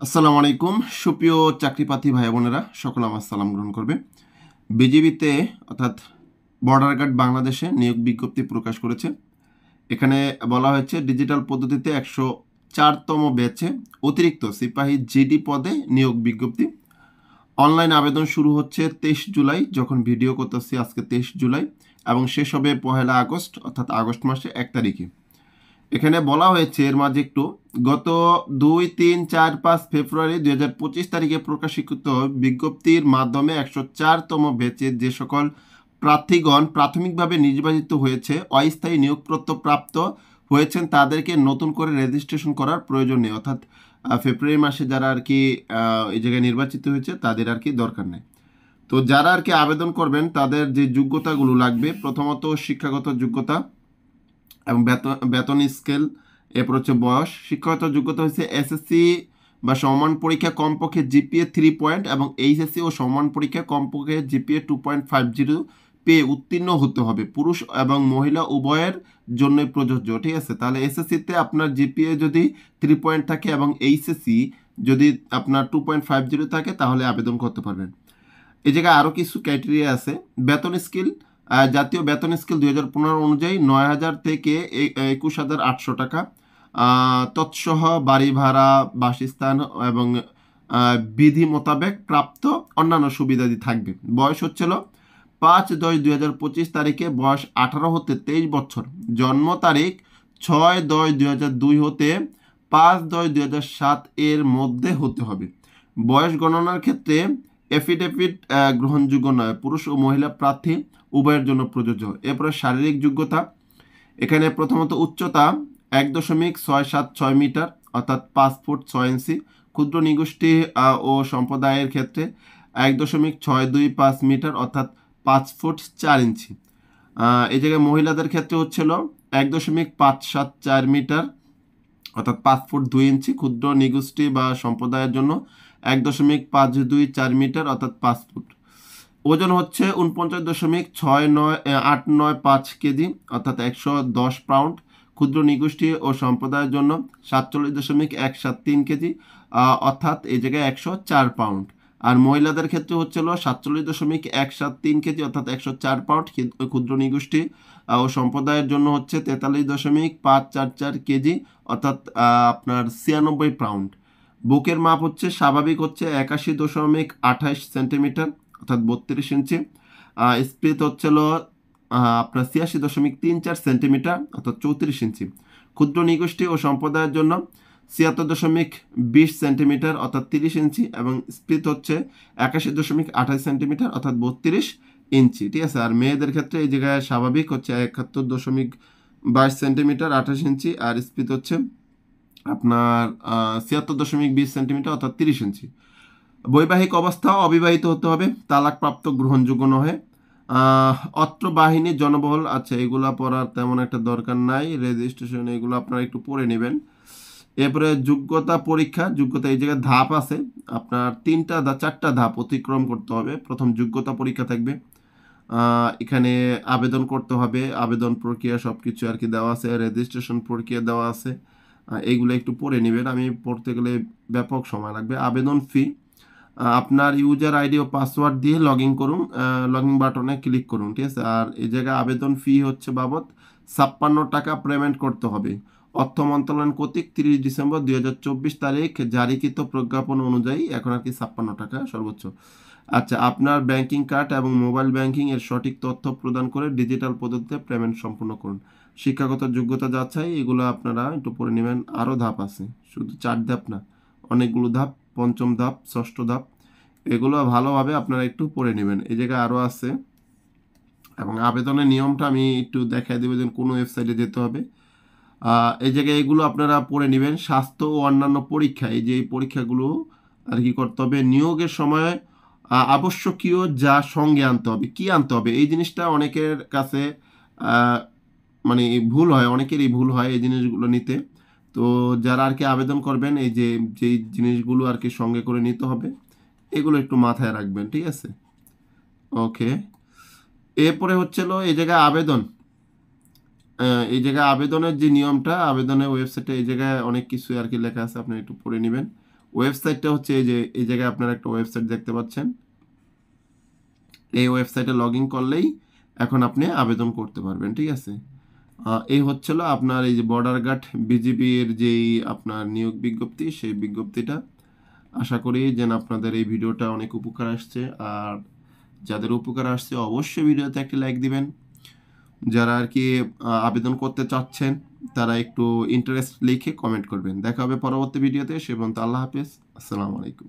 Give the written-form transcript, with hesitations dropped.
আসসালামু আলাইকুম সুপ্রিয় চাকরিপ্রার্থী ভাই বোনেরা সকলে আমার সালাম গ্রহণ করবে। বিজিবিতে অর্থাৎ বর্ডার গার্ড বাংলাদেশে নিয়োগ বিজ্ঞপ্তি প্রকাশ করেছে। এখানে বলা হয়েছে ডিজিটাল পদ্ধতিতে 104তম ব্যাচে অতিরিক্ত সিপাহী জিডি পদে নিয়োগ বিজ্ঞপ্তি। অনলাইন আবেদন শুরু হচ্ছে 23 জুলাই, যখন ভিডিও করতেছি আজকে 23 জুলাই, এবং শেষ হবে 1 আগস্ট অর্থাৎ আগস্ট মাসে 1 তারিখে। এখানে বলা হয়েছে এর মাঝে একটু গত 2, 3, 4, 5 ফেব্রুয়ারি 2025 তারিখে প্রকাশিত বিজ্ঞপ্তির মাধ্যমে 104তম ব্যাচের যে সকল প্রার্থীগণ প্রাথমিকভাবে নির্বাচিত হয়েছে অস্থায়ী নিয়োগপত্র প্রাপ্ত হয়েছেন তাদেরকে নতুন করে রেজিস্ট্রেশন করার প্রয়োজন নেই। অর্থাৎ ফেব্রুয়ারি মাসে যারা আর কি এই জায়গায় নির্বাচিত হয়েছে তাদের আর কি দরকার নেই। তো যারা আর কি আবেদন করবেন তাদের যে যোগ্যতাগুলো লাগবে, প্রথমত শিক্ষাগত যোগ্যতা এবং বেতন স্কেল, এরপর হচ্ছে বয়স। শিক্ষাগত যোগ্যতা হচ্ছে এসএসসি বা সমমান পরীক্ষা কমপক্ষে জিপিএ 3 পয়েন্ট এবং এইচএসসি ও সমমান পরীক্ষা কমপক্ষে জিপিএ 2.50 পেয়ে উত্তীর্ণ হতে হবে। পুরুষ এবং মহিলা উভয়ের জন্যই প্রযোজ্য, ঠিক আছে। তাহলে এসএসসিতে আপনার জিপিএ যদি 3 পয়েন্ট থাকে এবং এইচএসসি যদি আপনার 2.50 থাকে তাহলে আবেদন করতে পারবেন। এই জায়গায় আরও কিছু ক্রাইটেরিয়া আছে। বেতন স্কেল, জাতীয় বেতন স্কেল 2015 অনুযায়ী 9,000 থেকে 21,800 টাকা। তৎসহ বাড়ি ভাড়া, বাসস্থান এবং বিধি মোতাবেক প্রাপ্ত অন্যান্য সুবিধাদি থাকবে। বয়স হচ্ছিল 5/10/2025 তারিখে বয়স 18 হতে 23 বছর। জন্ম তারিখ 6/10/2002 হতে 5/10/2007 এর মধ্যে হতে হবে। বয়স গণনার ক্ষেত্রে এফিডেভিট গ্রহণযোগ্য নয়, পুরুষ ও মহিলা প্রার্থী উভয়ের জন্য প্রযোজ্য। এরপরে শারীরিক যোগ্যতা, এখানে প্রথমত উচ্চতা 1.676 মিটার অর্থাৎ 5 ফুট 6 ইঞ্চি। ক্ষুদ্র নিগোষ্ঠী ও সম্প্রদায়ের ক্ষেত্রে 1.625 মিটার অর্থাৎ 5 ফুট 4 ইঞ্চি। এই জায়গায় মহিলাদের ক্ষেত্রে হচ্ছিল 1.574 মিটার অর্থাৎ 5 ফুট 2 ইঞ্চি। ক্ষুদ্র নিগোষ্ঠী বা সম্প্রদায়ের জন্য 1.524 মিটার অর্থাৎ 5 ফুট। ওজন হচ্ছে 49.895 কেজি অর্থাৎ 110 পাউন্ড। ক্ষুদ্র নিগোষ্ঠী ও সম্প্রদায়ের জন্য 47.173 কেজি অর্থাৎ এই জায়গায় 104 পাউন্ড। আর মহিলাদের ক্ষেত্রে হচ্ছিল 47.173 কেজি অর্থাৎ 104 পাউন্ড। ক্ষুদ্র নিগোষ্ঠী ও সম্প্রদায়ের জন্য হচ্ছে 43.544 কেজি অর্থাৎ আপনার 96 পাউন্ড। বুকের মাপ হচ্ছে স্বাভাবিক হচ্ছে 81.28 সেন্টিমিটার অর্থাৎ 32 ইঞ্চি। স্প্লিট হচ্ছিল আপনার 86.34 সেন্টিমিটার অর্থাৎ 34 ইঞ্চি। ক্ষুদ্র নিগোষ্ঠী ও সম্প্রদায়ের জন্য 76.20 সেন্টিমিটার অর্থাৎ 30 ইঞ্চি এবং স্প্লিট হচ্ছে 81.28 সেন্টিমিটার অর্থাৎ 32 ইঞ্চি, ঠিক আছে। আর মেয়েদের ক্ষেত্রে এই জায়গায় স্বাভাবিক হচ্ছে 71.22 সেন্টিমিটার 28 ইঞ্চি আর স্প্লিট হচ্ছে আপনার 76.20 সেন্টিমিটার অর্থাৎ 30 ইঞ্চি। বৈবাহিক অবস্থাও অবিবাহিত হতে হবে, তালাকপ্রাপ্ত গ্রহণযোগ্য নহে। অত্র বাহিনীর জনবহুল, আচ্ছা এগুলা পড়ার তেমন একটা দরকার নাই, রেজিস্ট্রেশন এগুলো আপনারা একটু পড়ে নেবেন। এরপরে যোগ্যতা পরীক্ষা, যোগ্যতা এই জায়গায় ধাপ আছে আপনার 4টা ধাপ অতিক্রম করতে হবে। প্রথম যোগ্যতা পরীক্ষা থাকবে, এখানে আবেদন করতে হবে, আবেদন প্রক্রিয়া সব কিছু আর কি দেওয়া আছে, রেজিস্ট্রেশন প্রক্রিয়া দেওয়া আছে, এইগুলো একটু পড়ে নেবেন। আমি পড়তে গেলে ব্যাপক সময় লাগবে। আবেদন ফি, আপনার ইউজার আইডি ও পাসওয়ার্ড দিয়ে লগ ইন করুন, লগ ইন বাটনে ক্লিক করুন, ঠিক আছে। আর এই জায়গায় আবেদন ফি হচ্ছে বাবদ 56 টাকা পেমেন্ট করতে হবে। অর্থ মন্ত্রণালয় কর্তৃক 30 ডিসেম্বর 2024 তারিখ জারিকৃত প্রজ্ঞাপন অনুযায়ী এখন আর কি 56 টাকা সর্বোচ্চ। আচ্ছা, আপনার ব্যাংকিং কার্ড এবং মোবাইল ব্যাংকিং এর সঠিক তথ্য প্রদান করে ডিজিটাল পদ্ধতিতে পেমেন্ট সম্পূর্ণ করুন। শিক্ষাগত যোগ্যতা যাচাই, এগুলো আপনারা একটু পড়ে নেবেন। আরও ধাপ আছে, শুধু 4 ধাপ না, অনেকগুলো ধাপ, 5ম ধাপ, 6ষ্ঠ ধাপ, এগুলো ভালোভাবে আপনারা একটু পড়ে নেবেন। এই জায়গায় আরও আছে এবং আবেদনের নিয়মটা আমি একটু দেখাই দেবো যে কোন ওয়েবসাইটে যেতে হবে। এই জায়গায় এগুলো আপনারা পড়ে নেবেন। স্বাস্থ্য ও অন্যান্য পরীক্ষা, এই যে এই পরীক্ষাগুলো আর কি করতে হবে। নিয়োগের সময় আবশ্যকীয় যা সঙ্গে আনতে হবে, কি আনতে হবে, এই জিনিসটা অনেকের কাছে মানে ভুল হয়, অনেকেরই ভুল হয় এই জিনিসগুলো নিতে। তো যারা আর কি আবেদন করবেন এই যে যেই জিনিসগুলো আর কি সঙ্গে করে নিতে হবে এগুলো একটু মাথায় রাখবেন, ঠিক আছে। ওকে, এরপরে হচ্ছিল এই জায়গায় আবেদন, এই জায়গায় আবেদনের যে নিয়মটা, আবেদনের ওয়েবসাইটে এই জায়গায় অনেক কিছু আর কি লেখা আছে, আপনি একটু পড়ে নেবেন। ওয়েবসাইটটা হচ্ছে এই জায়গায় আপনারা একটা ওয়েবসাইট দেখতে পাচ্ছেন। এই ওয়েবসাইটে লগ ইন করলেই এখন আপনি আবেদন করতে পারবেন, ঠিক আছে। এই হচ্ছিল আপনার এই যে বর্ডার গার্ড বিজিবির যেই আপনার নিয়োগ বিজ্ঞপ্তি, সেই বিজ্ঞপ্তিটা। আশা করি যেন আপনাদের এই ভিডিওটা অনেক উপকার আসছে, আর যাদের উপকার আসছে অবশ্যই ভিডিওতে একটি লাইক দিবেন। যারা আর কি আবেদন করতে চাচ্ছেন তারা একটু ইন্টারেস্ট লিখে কমেন্ট করবেন। দেখা হবে পরবর্তী ভিডিওতে। সে পর্যন্ত আল্লাহ হাফেজ, আসসালামু আলাইকুম।